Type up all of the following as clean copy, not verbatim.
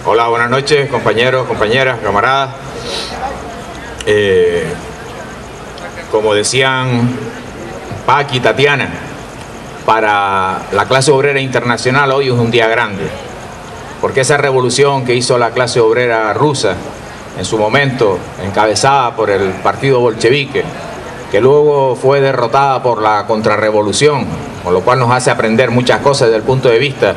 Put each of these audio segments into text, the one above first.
Hola, buenas noches, compañeros, compañeras, camaradas. Como decían Paqui y Tatiana, para la clase obrera internacional hoy es un día grande, porque esa revolución que hizo la clase obrera rusa en su momento, encabezada por el partido bolchevique, que luego fue derrotada por la contrarrevolución, con lo cual nos hace aprender muchas cosas desde el punto de vista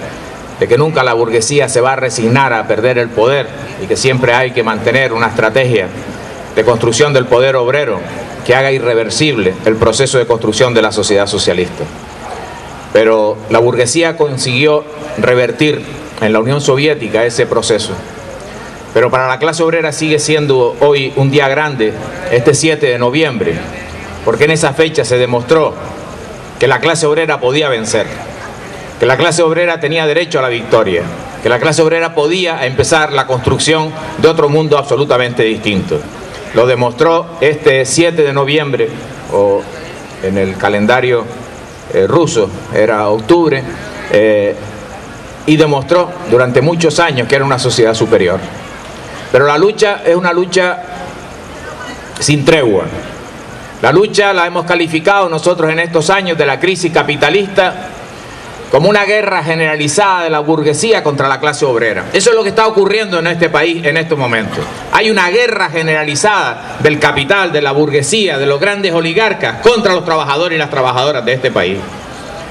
de que nunca la burguesía se va a resignar a perder el poder y que siempre hay que mantener una estrategia de construcción del poder obrero que haga irreversible el proceso de construcción de la sociedad socialista. Pero la burguesía consiguió revertir en la Unión Soviética ese proceso. Pero para la clase obrera sigue siendo hoy un día grande, este 7 de noviembre, porque en esa fecha se demostró que la clase obrera podía vencer, que la clase obrera tenía derecho a la victoria, que la clase obrera podía empezar la construcción de otro mundo absolutamente distinto. Lo demostró este 7 de noviembre, o en el calendario ruso era octubre, y demostró durante muchos años que era una sociedad superior. Pero la lucha es una lucha sin tregua. La lucha la hemos calificado nosotros en estos años de la crisis capitalista como una guerra generalizada de la burguesía contra la clase obrera. Eso es lo que está ocurriendo en este país en estos momentos. Hay una guerra generalizada del capital, de la burguesía, de los grandes oligarcas contra los trabajadores y las trabajadoras de este país.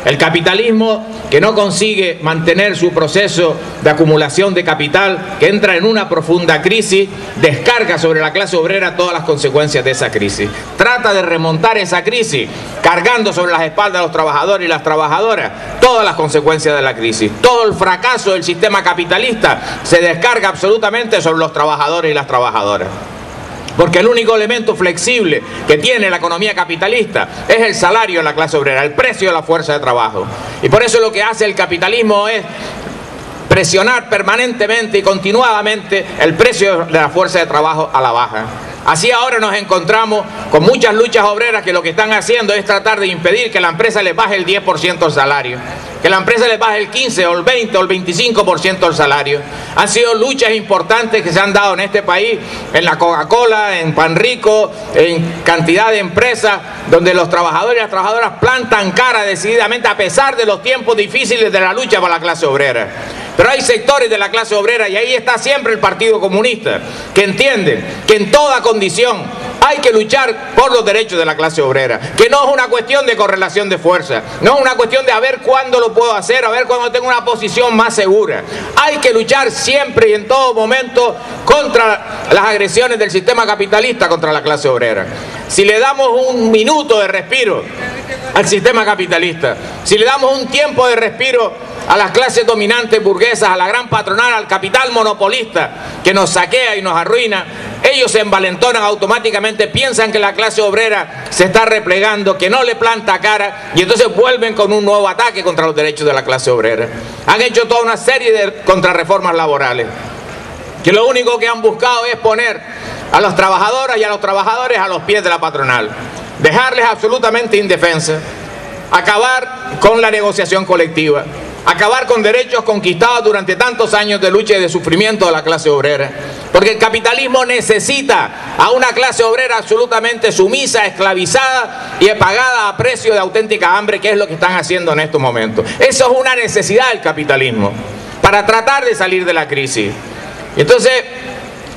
El capitalismo que no consigue mantener su proceso de acumulación de capital, que entra en una profunda crisis, descarga sobre la clase obrera todas las consecuencias de esa crisis. Trata de remontar esa crisis, cargando sobre las espaldas de los trabajadores y las trabajadoras todas las consecuencias de la crisis. Todo el fracaso del sistema capitalista se descarga absolutamente sobre los trabajadores y las trabajadoras. Porque el único elemento flexible que tiene la economía capitalista es el salario de la clase obrera, el precio de la fuerza de trabajo. Y por eso lo que hace el capitalismo es presionar permanentemente y continuadamente el precio de la fuerza de trabajo a la baja. Así ahora nos encontramos con muchas luchas obreras que lo que están haciendo es tratar de impedir que la empresa les baje el 10% el salario, que la empresa les baje el 15 o el 20 o el 25% el salario. Han sido luchas importantes que se han dado en este país, en la Coca-Cola, en Pan Rico, en cantidad de empresas donde los trabajadores y las trabajadoras plantan cara decididamente a pesar de los tiempos difíciles de la lucha para la clase obrera. Pero hay sectores de la clase obrera, y ahí está siempre el Partido Comunista, que entienden que en toda condición hay que luchar por los derechos de la clase obrera, que no es una cuestión de correlación de fuerza, no es una cuestión de a ver cuándo lo puedo hacer, a ver cuándo tengo una posición más segura. Hay que luchar siempre y en todo momento contra las agresiones del sistema capitalista contra la clase obrera. Si le damos un minuto de respiro al sistema capitalista, si le damos un tiempo de respiro a las clases dominantes burguesas, a la gran patronal, al capital monopolista que nos saquea y nos arruina, ellos se envalentonan automáticamente, piensan que la clase obrera se está replegando, que no le planta cara, y entonces vuelven con un nuevo ataque contra los derechos de la clase obrera. Han hecho toda una serie de contrarreformas laborales, que lo único que han buscado es poner a las trabajadoras y a los trabajadores a los pies de la patronal, dejarles absolutamente indefensos, acabar con la negociación colectiva, acabar con derechos conquistados durante tantos años de lucha y de sufrimiento de la clase obrera. Porque el capitalismo necesita a una clase obrera absolutamente sumisa, esclavizada y pagada a precio de auténtica hambre, que es lo que están haciendo en estos momentos. Eso es una necesidad del capitalismo para tratar de salir de la crisis. Y entonces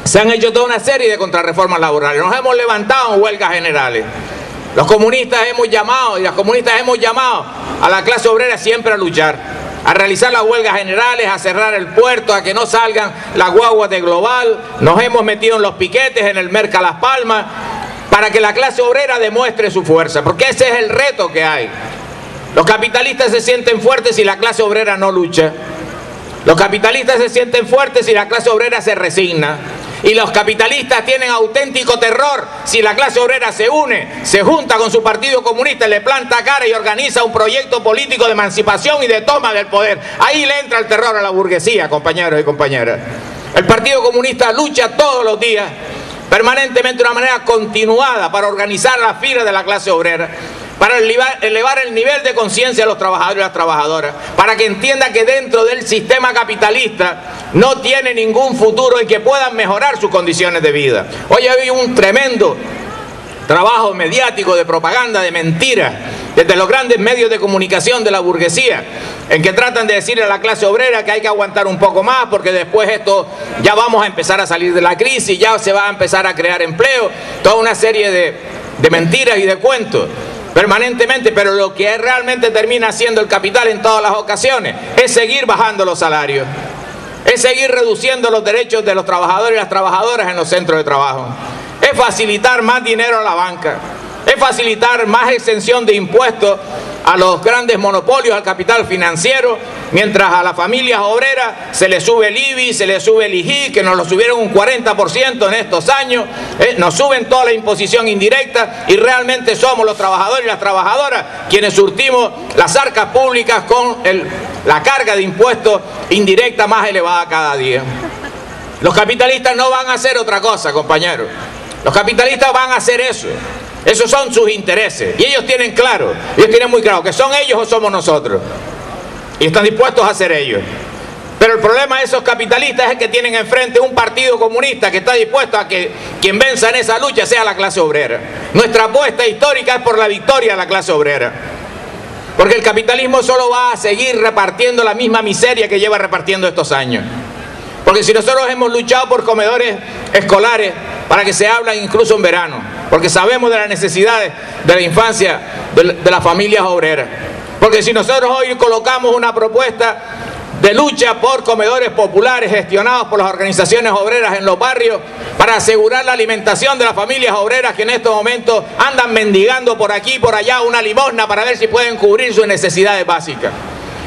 se han hecho toda una serie de contrarreformas laborales. Nos hemos levantado en huelgas generales. Los comunistas hemos llamado, y las comunistas hemos llamado a la clase obrera siempre a luchar, a realizar las huelgas generales, a cerrar el puerto, a que no salgan las guaguas de Global. Nos hemos metido en los piquetes en el Merca Las Palmas para que la clase obrera demuestre su fuerza, porque ese es el reto que hay. Los capitalistas se sienten fuertes si la clase obrera no lucha. Los capitalistas se sienten fuertes si la clase obrera se resigna. Y los capitalistas tienen auténtico terror si la clase obrera se une, se junta con su partido comunista, le planta cara y organiza un proyecto político de emancipación y de toma del poder. Ahí le entra el terror a la burguesía, compañeros y compañeras. El Partido Comunista lucha todos los días, permanentemente de una manera continuada, para organizar la fila de la clase obrera. para elevar el nivel de conciencia de los trabajadores y las trabajadoras, para que entiendan que dentro del sistema capitalista no tiene ningún futuro y que puedan mejorar sus condiciones de vida. Hoy hay un tremendo trabajo mediático de propaganda, de mentiras, desde los grandes medios de comunicación de la burguesía, en que tratan de decirle a la clase obrera que hay que aguantar un poco más porque después esto ya vamos a empezar a salir de la crisis, ya se va a empezar a crear empleo, toda una serie de mentiras y de cuentos permanentemente, pero lo que realmente termina haciendo el capital en todas las ocasiones es seguir bajando los salarios, es seguir reduciendo los derechos de los trabajadores y las trabajadoras en los centros de trabajo, es facilitar más dinero a la banca, es facilitar más exención de impuestos a los grandes monopolios, al capital financiero, mientras a las familias obreras se les sube el IBI, se les sube el IGI, que nos lo subieron un 40% en estos años, nos suben toda la imposición indirecta y realmente somos los trabajadores y las trabajadoras quienes surtimos las arcas públicas con la carga de impuestos indirecta más elevada cada día. Los capitalistas no van a hacer otra cosa, compañeros. Los capitalistas van a hacer eso. Esos son sus intereses. Y ellos tienen claro, ellos tienen muy claro que son ellos o somos nosotros. Y están dispuestos a hacer ellos. Pero el problema de esos capitalistas es que tienen enfrente un partido comunista que está dispuesto a que quien venza en esa lucha sea la clase obrera. Nuestra apuesta histórica es por la victoria de la clase obrera. Porque el capitalismo solo va a seguir repartiendo la misma miseria que lleva repartiendo estos años. Porque si nosotros hemos luchado por comedores escolares para que se hablan incluso en verano, porque sabemos de las necesidades de la infancia de las familias obreras, porque si nosotros hoy colocamos una propuesta de lucha por comedores populares gestionados por las organizaciones obreras en los barrios para asegurar la alimentación de las familias obreras que en estos momentos andan mendigando por aquí y por allá una limosna para ver si pueden cubrir sus necesidades básicas.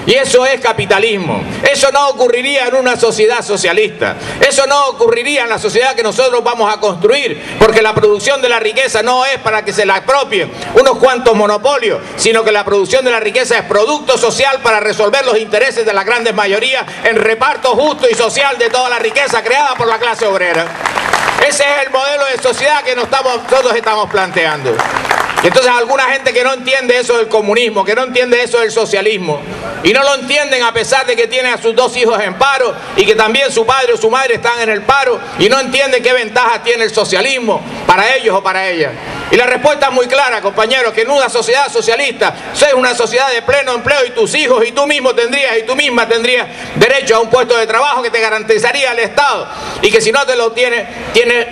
Y eso es capitalismo. Eso no ocurriría en una sociedad socialista. Eso no ocurriría en la sociedad que nosotros vamos a construir, porque la producción de la riqueza no es para que se la apropien unos cuantos monopolios, sino que la producción de la riqueza es producto social para resolver los intereses de las grandes mayorías en reparto justo y social de toda la riqueza creada por la clase obrera. Ese es el modelo de sociedad que nosotros estamos planteando. Y entonces alguna gente que no entiende eso del comunismo, que no entiende eso del socialismo, y no lo entienden a pesar de que tienen a sus dos hijos en paro y que también su padre o su madre están en el paro, y no entienden qué ventajas tiene el socialismo para ellos o para ellas. Y la respuesta es muy clara, compañeros, que en una sociedad socialista es una sociedad de pleno empleo y tus hijos y tú mismo tendrías y tú misma tendrías derecho a un puesto de trabajo que te garantizaría el Estado, y que si no te lo tiene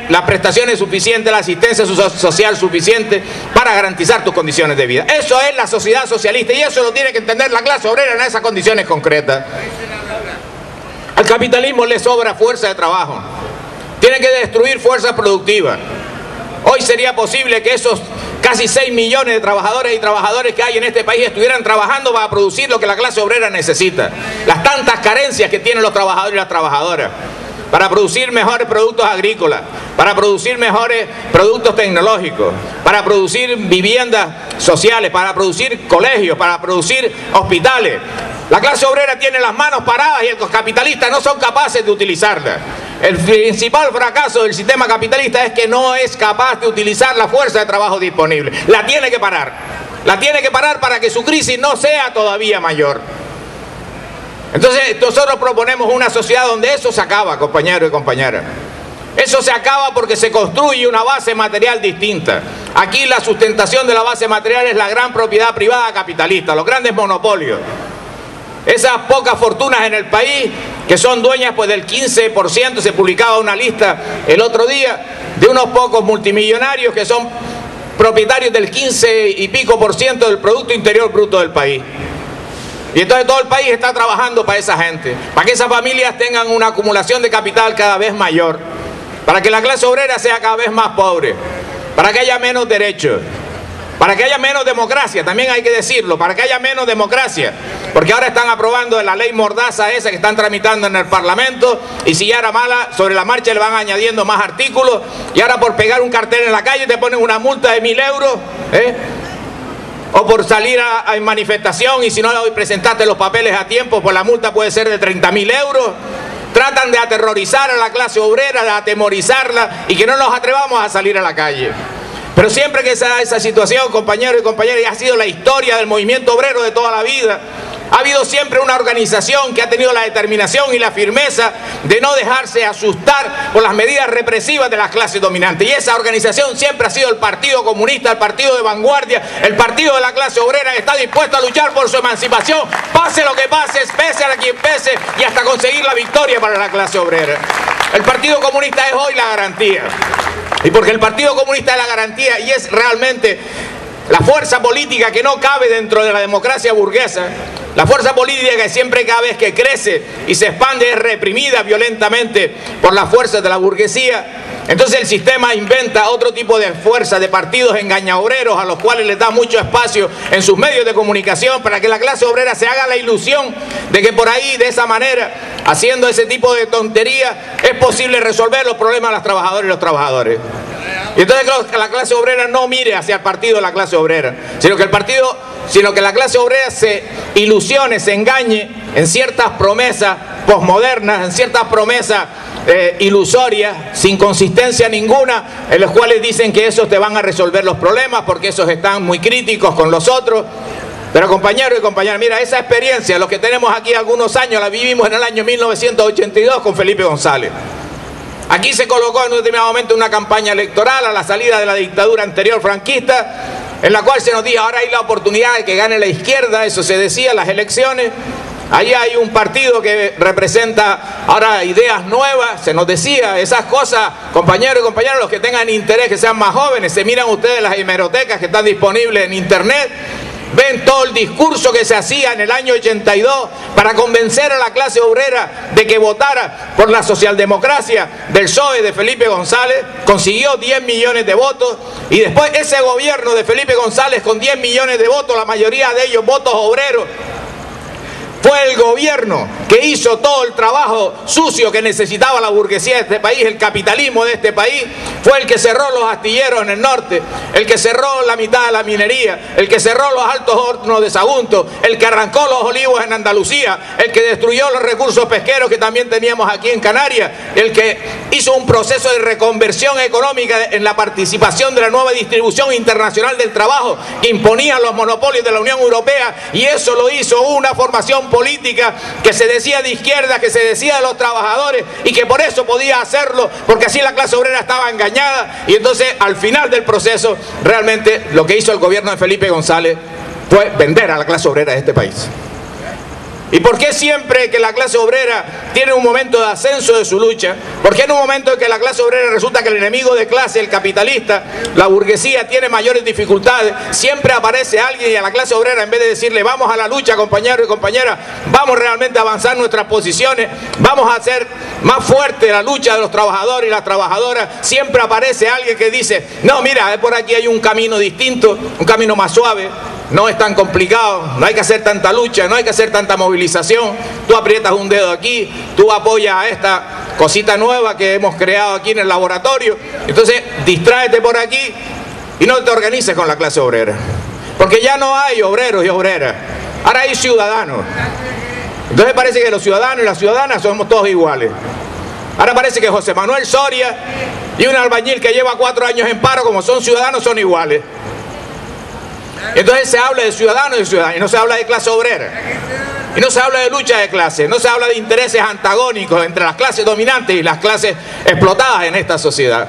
las prestaciones suficientes, la asistencia social suficiente para garantizar tus condiciones de vida. Eso es la sociedad socialista y eso lo tiene que entender la clase obrera en esas condiciones concretas. Al capitalismo le sobra fuerza de trabajo. Tiene que destruir fuerzas productivas. Hoy sería posible que esos casi 6 millones de trabajadores y trabajadoras que hay en este país estuvieran trabajando para producir lo que la clase obrera necesita. Las tantas carencias que tienen los trabajadores y las trabajadoras. Para producir mejores productos agrícolas, para producir mejores productos tecnológicos, para producir viviendas sociales, para producir colegios, para producir hospitales. La clase obrera tiene las manos paradas y los capitalistas no son capaces de utilizarlas. El principal fracaso del sistema capitalista es que no es capaz de utilizar la fuerza de trabajo disponible. La tiene que parar. La tiene que parar para que su crisis no sea todavía mayor. Entonces nosotros proponemos una sociedad donde eso se acaba, compañeros y compañeras. Eso se acaba porque se construye una base material distinta. Aquí la sustentación de la base material es la gran propiedad privada capitalista, los grandes monopolios. Esas pocas fortunas en el país que son dueñas pues del 15%, se publicaba una lista el otro día de unos pocos multimillonarios que son propietarios del 15 y pico % del Producto Interior Bruto del país. Y entonces todo el país está trabajando para esa gente, para que esas familias tengan una acumulación de capital cada vez mayor, para que la clase obrera sea cada vez más pobre, para que haya menos derechos, para que haya menos democracia, también hay que decirlo, para que haya menos democracia, porque ahora están aprobando la ley mordaza esa que están tramitando en el Parlamento, y si ya era mala, sobre la marcha le van añadiendo más artículos, y ahora por pegar un cartel en la calle te ponen una multa de 1.000 euros, o por salir en manifestación y si no presentaste los papeles a tiempo, pues la multa puede ser de 30.000 euros. Tratan de aterrorizar a la clase obrera, de atemorizarla y que no nos atrevamos a salir a la calle. Pero siempre que se da esa situación, compañeros y compañeras, y ha sido la historia del movimiento obrero de toda la vida, ha habido siempre una organización que ha tenido la determinación y la firmeza de no dejarse asustar por las medidas represivas de las clases dominantes. Y esa organización siempre ha sido el Partido Comunista, el partido de vanguardia, el partido de la clase obrera que está dispuesto a luchar por su emancipación, pase lo que pase, pese a quien pese, y hasta conseguir la victoria para la clase obrera. El Partido Comunista es hoy la garantía. Y porque el Partido Comunista es la garantía y es realmente la fuerza política que no cabe dentro de la democracia burguesa, la fuerza política que siempre, cada vez que crece y se expande, es reprimida violentamente por las fuerzas de la burguesía. Entonces el sistema inventa otro tipo de fuerzas, de partidos engañaobreros, a los cuales les da mucho espacio en sus medios de comunicación para que la clase obrera se haga la ilusión de que por ahí, de esa manera, haciendo ese tipo de tontería, es posible resolver los problemas de las trabajadoras y los trabajadores. Y entonces que la clase obrera no mire hacia el partido de la clase obrera, sino que la clase obrera se ilusione, se engañe en ciertas promesas posmodernas, en ciertas promesas ilusorias, sin consistencia ninguna, en los cuales dicen que esos te van a resolver los problemas porque esos están muy críticos con los otros. Pero compañeros y compañeras, mira, esa experiencia, los que tenemos aquí algunos años, la vivimos en el año 1982 con Felipe González. Aquí se colocó en un determinado momento una campaña electoral a la salida de la dictadura anterior franquista, en la cual se nos dijo, ahora hay la oportunidad de que gane la izquierda, eso se decía, las elecciones. Allí hay un partido que representa ahora ideas nuevas, se nos decía esas cosas, compañeros y compañeras, los que tengan interés, que sean más jóvenes, se miran ustedes las hemerotecas que están disponibles en internet, ven todo el discurso que se hacía en el año 82 para convencer a la clase obrera de que votara por la socialdemocracia del PSOE de Felipe González. Consiguió 10 millones de votos y después ese gobierno de Felipe González con 10 millones de votos, la mayoría de ellos votos obreros, fue el gobierno que hizo todo el trabajo sucio que necesitaba la burguesía de este país, el capitalismo de este país. Fue el que cerró los astilleros en el norte, el que cerró la mitad de la minería, el que cerró los altos hornos de Sagunto, el que arrancó los olivos en Andalucía, el que destruyó los recursos pesqueros que también teníamos aquí en Canarias, el que hizo un proceso de reconversión económica en la participación de la nueva distribución internacional del trabajo que imponían los monopolios de la Unión Europea, y eso lo hizo una formación política que se decía de izquierda, que se decía de los trabajadores y que por eso podía hacerlo, porque así la clase obrera estaba engañada. Y entonces al final del proceso realmente lo que hizo el gobierno de Felipe González fue vender a la clase obrera de este país. ¿Y por qué siempre que la clase obrera tiene un momento de ascenso de su lucha? ¿Por qué en un momento en que la clase obrera resulta que el enemigo de clase, el capitalista, la burguesía, tiene mayores dificultades, siempre aparece alguien y a la clase obrera, en vez de decirle vamos a la lucha, compañeros y compañeras, vamos realmente a avanzar nuestras posiciones, vamos a hacer más fuerte la lucha de los trabajadores y las trabajadoras, siempre aparece alguien que dice, no, mira, por aquí hay un camino distinto, un camino más suave, no es tan complicado, no hay que hacer tanta lucha, no hay que hacer tanta movilización, tú aprietas un dedo aquí, tú apoyas a esta cosita nueva que hemos creado aquí en el laboratorio, entonces distráete por aquí y no te organices con la clase obrera, porque ya no hay obreros y obreras, ahora hay ciudadanos. Entonces parece que los ciudadanos y las ciudadanas somos todos iguales. Ahora parece que José Manuel Soria y un albañil que lleva 4 años en paro, como son ciudadanos, son iguales. Entonces se habla de ciudadanos y ciudadanas y no se habla de clase obrera. Y no se habla de lucha de clases, no se habla de intereses antagónicos entre las clases dominantes y las clases explotadas en esta sociedad.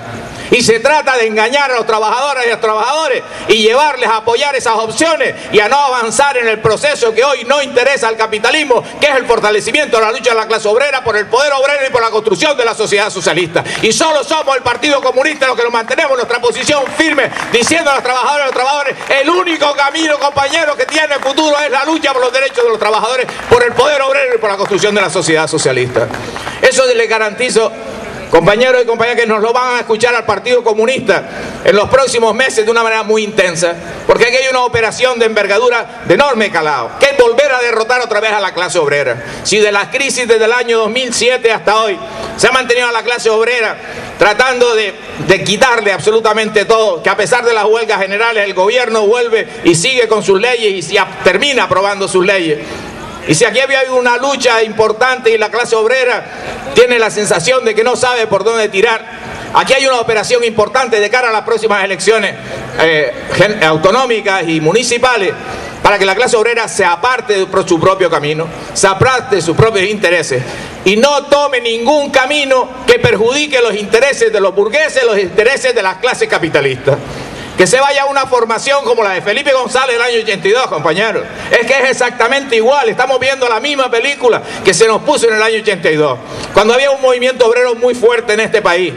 Y se trata de engañar a los trabajadores y a los trabajadores y llevarles a apoyar esas opciones y a no avanzar en el proceso que hoy no interesa al capitalismo, que es el fortalecimiento de la lucha de la clase obrera por el poder obrero y por la construcción de la sociedad socialista. Y solo somos el Partido Comunista los que nos mantenemos en nuestra posición firme, diciendo a los trabajadores y a los trabajadores, el único camino, compañeros, que tiene futuro es la lucha por los derechos de los trabajadores, por el poder obrero y por la construcción de la sociedad socialista. Eso les garantizo, compañeros y compañeras, que nos lo van a escuchar al Partido Comunista en los próximos meses de una manera muy intensa, porque aquí hay una operación de envergadura de enorme calado, que es volver a derrotar otra vez a la clase obrera. Si de la crisis desde el año 2007 hasta hoy se ha mantenido a la clase obrera tratando de quitarle absolutamente todo, que a pesar de las huelgas generales el gobierno vuelve y sigue con sus leyes y termina aprobando sus leyes. Y si aquí había habido una lucha importante y la clase obrera tiene la sensación de que no sabe por dónde tirar, Aquí hay una operación importante de cara a las próximas elecciones autonómicas y municipales, para que la clase obrera se aparte de su propio camino, se aparte de sus propios intereses y no tome ningún camino que perjudique los intereses de los burgueses, los intereses de las clases capitalistas. Que se vaya a una formación como la de Felipe González del año 82, compañeros. Es que es exactamente igual, estamos viendo la misma película que se nos puso en el año 82, cuando había un movimiento obrero muy fuerte en este país,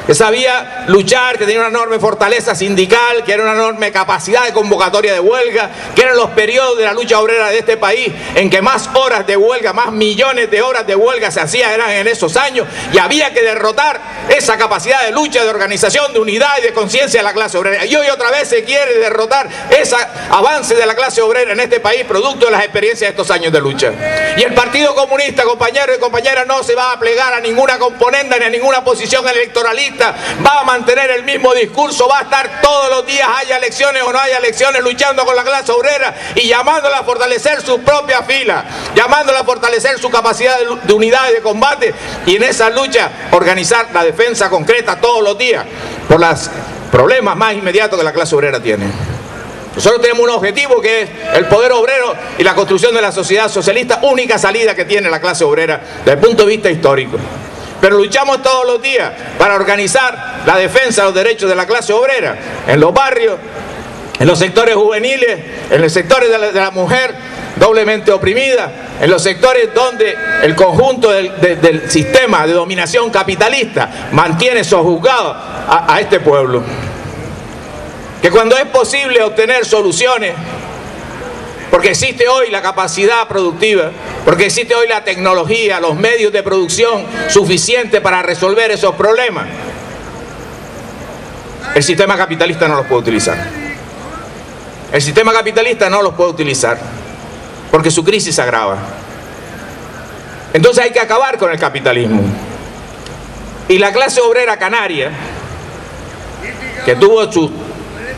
que sabía luchar, que tenía una enorme fortaleza sindical, que era una enorme capacidad de convocatoria de huelga, que eran los periodos de la lucha obrera de este país en que más horas de huelga, más millones de horas de huelga se hacían, eran en esos años, y había que derrotar esa capacidad de lucha, de organización, de unidad y de conciencia de la clase obrera. Y hoy otra vez se quiere derrotar ese avance de la clase obrera en este país, producto de las experiencias de estos años de lucha. Y el Partido Comunista, compañeros y compañeras, no se va a plegar a ninguna componenda ni a ninguna posición electoralista. Va a mantener el mismo discurso, va a estar todos los días, haya elecciones o no haya elecciones, luchando con la clase obrera y llamándola a fortalecer su propia fila, llamándola a fortalecer su capacidad de unidad y de combate, y en esa lucha organizar la defensa concreta todos los días por los problemas más inmediatos que la clase obrera tiene. Nosotros tenemos un objetivo, que es el poder obrero y la construcción de la sociedad socialista, única salida que tiene la clase obrera desde el punto de vista histórico. Pero luchamos todos los días para organizar la defensa de los derechos de la clase obrera en los barrios, en los sectores juveniles, en los sectores de la mujer doblemente oprimida, en los sectores donde el conjunto del sistema de dominación capitalista mantiene sojuzgado a este pueblo. Que cuando es posible obtener soluciones, porque existe hoy la capacidad productiva, porque existe hoy la tecnología, los medios de producción suficientes para resolver esos problemas, el sistema capitalista no los puede utilizar. El sistema capitalista no los puede utilizar porque su crisis se agrava. Entonces hay que acabar con el capitalismo. Y la clase obrera canaria, que tuvo sus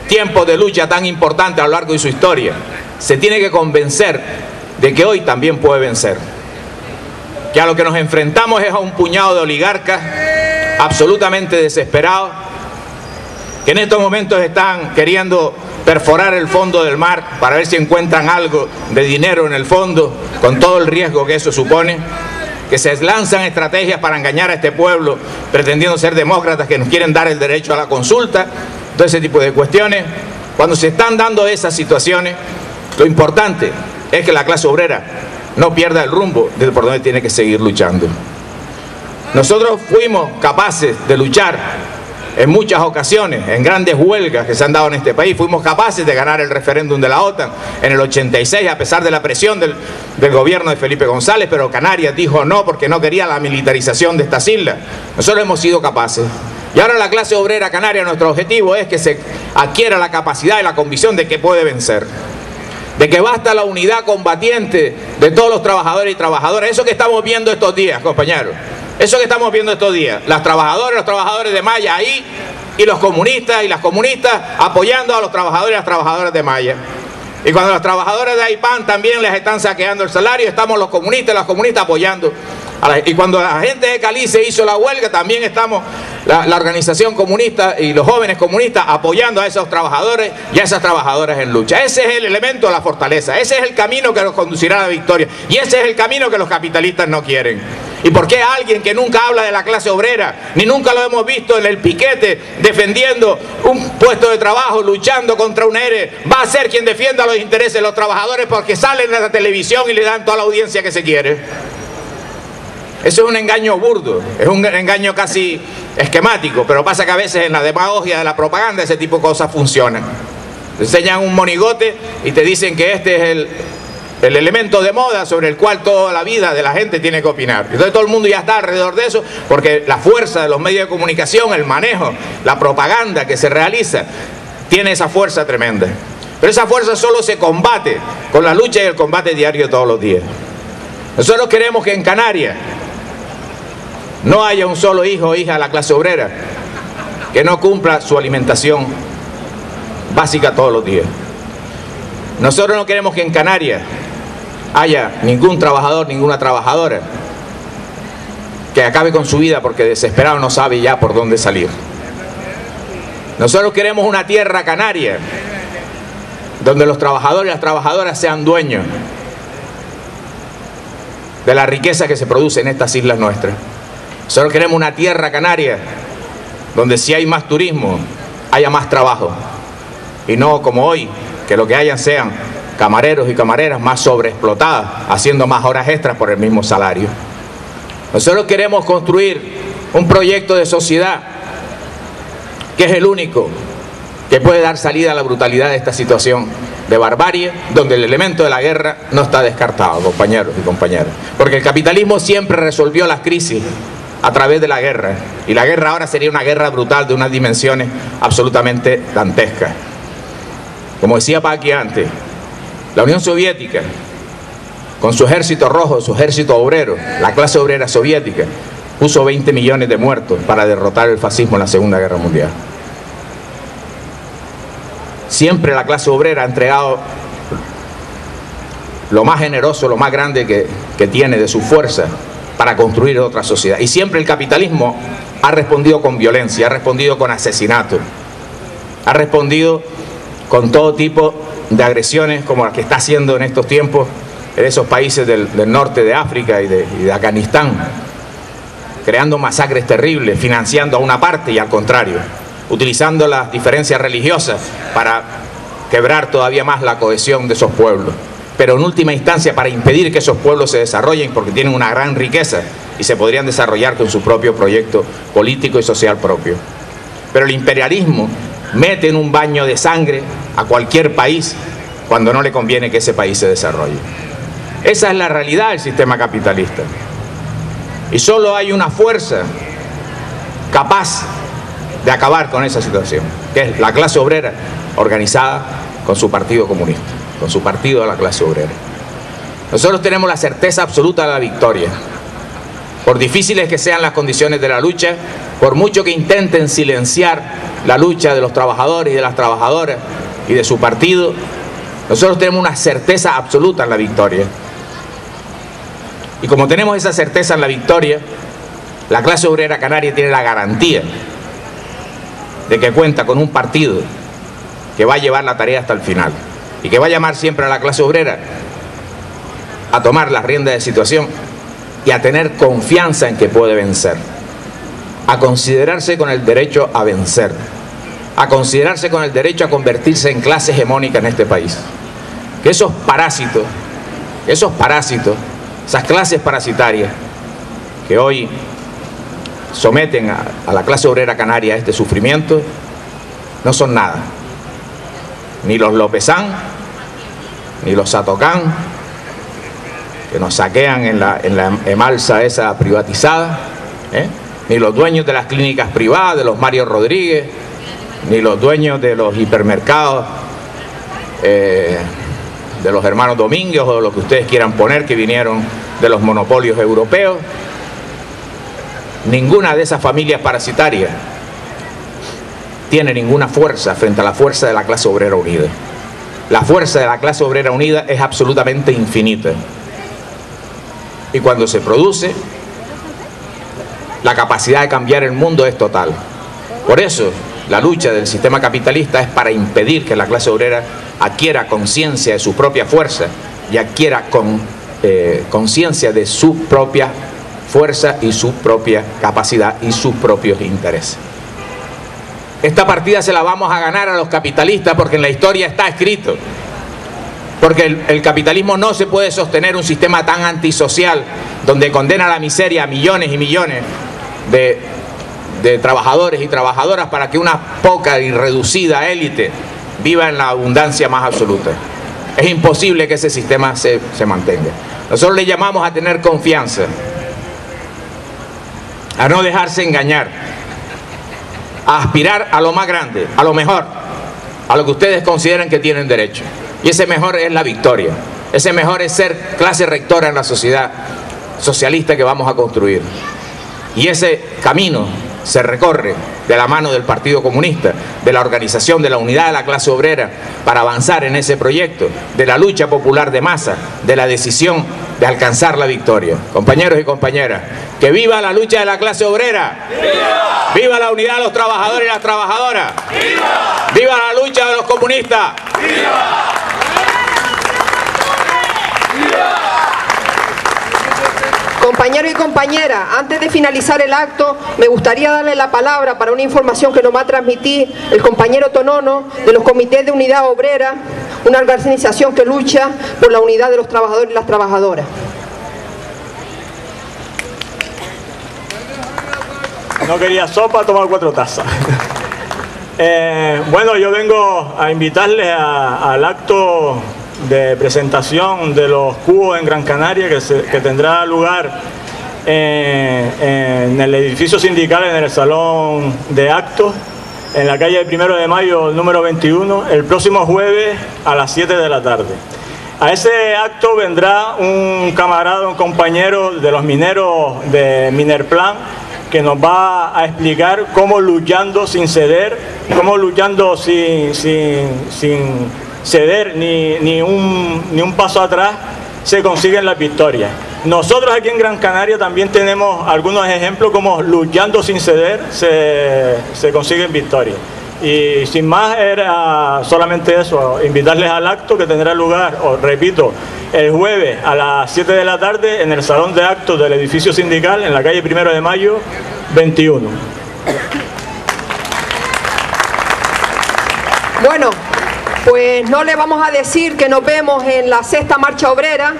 tiempos de lucha tan importantes a lo largo de su historia, se tiene que convencer de que hoy también puede vencer. Que a lo que nos enfrentamos es a un puñado de oligarcas absolutamente desesperados, que en estos momentos están queriendo perforar el fondo del mar para ver si encuentran algo de dinero en el fondo, con todo el riesgo que eso supone, que se lanzan estrategias para engañar a este pueblo, pretendiendo ser demócratas, que nos quieren dar el derecho a la consulta, todo ese tipo de cuestiones. Cuando se están dando esas situaciones, lo importante es que la clase obrera no pierda el rumbo de por donde tiene que seguir luchando. Nosotros fuimos capaces de luchar en muchas ocasiones, en grandes huelgas que se han dado en este país. Fuimos capaces de ganar el referéndum de la OTAN en el 86, a pesar de la presión del gobierno de Felipe González, pero Canarias dijo no porque no quería la militarización de estas islas. Nosotros hemos sido capaces. Y ahora la clase obrera canaria, nuestro objetivo es que se adquiera la capacidad y la convicción de que puede vencer. De que basta la unidad combatiente de todos los trabajadores y trabajadoras. Eso que estamos viendo estos días, compañeros. Eso que estamos viendo estos días. Las trabajadoras y los trabajadores de Maya ahí, y los comunistas y las comunistas apoyando a los trabajadores y las trabajadoras de Maya. Y cuando los trabajadores de AIPAN también les están saqueando el salario, estamos los comunistas y las comunistas apoyando. Y cuando la gente de Cali se hizo la huelga, también estamos la organización comunista y los jóvenes comunistas apoyando a esos trabajadores y a esas trabajadoras en lucha. Ese es el elemento de la fortaleza, ese es el camino que nos conducirá a la victoria, y ese es el camino que los capitalistas no quieren. ¿Y por qué alguien que nunca habla de la clase obrera, ni nunca lo hemos visto en el piquete defendiendo un puesto de trabajo, luchando contra un ERE, va a ser quien defienda los intereses de los trabajadores porque salen en la televisión y le dan toda la audiencia que se quiere? Eso es un engaño burdo, es un engaño casi esquemático, pero pasa que a veces en la demagogia de la propaganda ese tipo de cosas funcionan. Te enseñan un monigote y te dicen que este es el elemento de moda sobre el cual toda la vida de la gente tiene que opinar. Entonces todo el mundo ya está alrededor de eso, porque la fuerza de los medios de comunicación, el manejo, la propaganda que se realiza, tiene esa fuerza tremenda. Pero esa fuerza solo se combate con la lucha y el combate diario todos los días. Nosotros queremos que en Canarias no haya un solo hijo o hija de la clase obrera que no cumpla su alimentación básica todos los días. Nosotros no queremos que en Canarias haya ningún trabajador, ninguna trabajadora que acabe con su vida porque desesperado no sabe ya por dónde salir. Nosotros queremos una tierra canaria donde los trabajadores y las trabajadoras sean dueños de la riqueza que se produce en estas islas nuestras. Nosotros queremos una tierra canaria donde si hay más turismo, haya más trabajo. Y no como hoy, que lo que hayan sean camareros y camareras más sobreexplotadas, haciendo más horas extras por el mismo salario. Nosotros queremos construir un proyecto de sociedad que es el único que puede dar salida a la brutalidad de esta situación de barbarie, donde el elemento de la guerra no está descartado, compañeros y compañeras. Porque el capitalismo siempre resolvió las crisis a través de la guerra, y la guerra ahora sería una guerra brutal de unas dimensiones absolutamente dantescas. Como decía Paqui antes, la Unión Soviética, con su ejército rojo, su ejército obrero, la clase obrera soviética, puso 20 millones de muertos para derrotar el fascismo en la Segunda Guerra Mundial. Siempre la clase obrera ha entregado lo más generoso, lo más grande que tiene de su fuerza para construir otra sociedad. Y siempre el capitalismo ha respondido con violencia, ha respondido con asesinato, ha respondido con todo tipo de agresiones como las que está haciendo en estos tiempos en esos países del norte de África y de Afganistán, creando masacres terribles, financiando a una parte y al contrario, utilizando las diferencias religiosas para quebrar todavía más la cohesión de esos pueblos, pero en última instancia para impedir que esos pueblos se desarrollen porque tienen una gran riqueza y se podrían desarrollar con su propio proyecto político y social propio. Pero el imperialismo mete en un baño de sangre a cualquier país cuando no le conviene que ese país se desarrolle. Esa es la realidad del sistema capitalista. Y solo hay una fuerza capaz de acabar con esa situación, que es la clase obrera organizada con su partido comunista, con su partido de la clase obrera. Nosotros tenemos la certeza absoluta de la victoria. Por difíciles que sean las condiciones de la lucha, por mucho que intenten silenciar la lucha de los trabajadores y de las trabajadoras y de su partido, nosotros tenemos una certeza absoluta en la victoria. Y como tenemos esa certeza en la victoria, la clase obrera canaria tiene la garantía de que cuenta con un partido que va a llevar la tarea hasta el final y que va a llamar siempre a la clase obrera a tomar las riendas de situación y a tener confianza en que puede vencer, a considerarse con el derecho a vencer, a considerarse con el derecho a convertirse en clase hegemónica en este país. Que esos parásitos, esas clases parasitarias que hoy someten a la clase obrera canaria a este sufrimiento, no son nada. Ni los Lopezán, ni los Satocán, que nos saquean en la emalsa esa privatizada, ni los dueños de las clínicas privadas, de los Mario Rodríguez, ni los dueños de los hipermercados, de los hermanos Domínguez o de lo que ustedes quieran poner, que vinieron de los monopolios europeos. Ninguna de esas familias parasitarias tiene ninguna fuerza frente a la fuerza de la clase obrera unida. La fuerza de la clase obrera unida es absolutamente infinita. Y cuando se produce, la capacidad de cambiar el mundo es total. Por eso, la lucha del sistema capitalista es para impedir que la clase obrera adquiera conciencia de su propia fuerza y adquiera conciencia de su propia fuerza y su propia capacidad y sus propios intereses. Esta partida se la vamos a ganar a los capitalistas porque en la historia está escrito. Porque el capitalismo no se puede sostener un sistema tan antisocial donde condena a la miseria a millones y millones de trabajadores y trabajadoras para que una poca y reducida élite viva en la abundancia más absoluta. Es imposible que ese sistema se mantenga. Nosotros le llamamos a tener confianza, a no dejarse engañar, a aspirar a lo más grande, a lo mejor, a lo que ustedes consideran que tienen derecho. Y ese mejor es la victoria. Ese mejor es ser clase rectora en la sociedad socialista que vamos a construir. Y ese camino se recorre de la mano del Partido Comunista, de la organización, de la unidad de la clase obrera para avanzar en ese proyecto, de la lucha popular de masa, de la decisión de alcanzar la victoria. Compañeros y compañeras, Que viva la lucha de la clase obrera. ¡Viva! ¡Viva la unidad de los trabajadores y las trabajadoras! ¡Viva! ¡Viva la lucha de los comunistas! ¡Viva! Compañeros y compañeras, antes de finalizar el acto, me gustaría darle la palabra para una información que nos va a transmitir el compañero Tonono de los comités de unidad obrera, una organización que lucha por la unidad de los trabajadores y las trabajadoras. No quería sopa, tomar 4 tazas. Bueno, yo vengo a invitarles al acto de presentación de los cubos en Gran Canaria que tendrá lugar en el edificio sindical, en el salón de actos, en la calle 1 de Mayo, número 21, el próximo jueves a las 7 de la tarde. A ese acto vendrá un camarada, un compañero de los mineros de Minerplan, que nos va a explicar cómo luchando sin ceder, cómo luchando sin ceder ni un paso atrás se consiguen las victorias. Nosotros aquí en Gran Canaria también tenemos algunos ejemplos como luchando sin ceder se consiguen victorias. Y sin más era solamente eso, invitarles al acto que tendrá lugar, os repito, el jueves a las 7 de la tarde en el salón de actos del edificio sindical en la calle 1 de Mayo 21. Bueno, pues no le vamos a decir que nos vemos en la 6ª marcha obrera,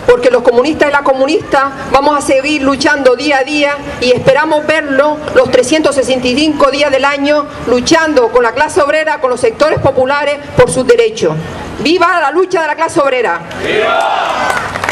porque los comunistas y las comunistas vamos a seguir luchando día a día y esperamos verlo los 365 días del año luchando con la clase obrera, con los sectores populares por sus derechos. ¡Viva la lucha de la clase obrera! ¡Viva!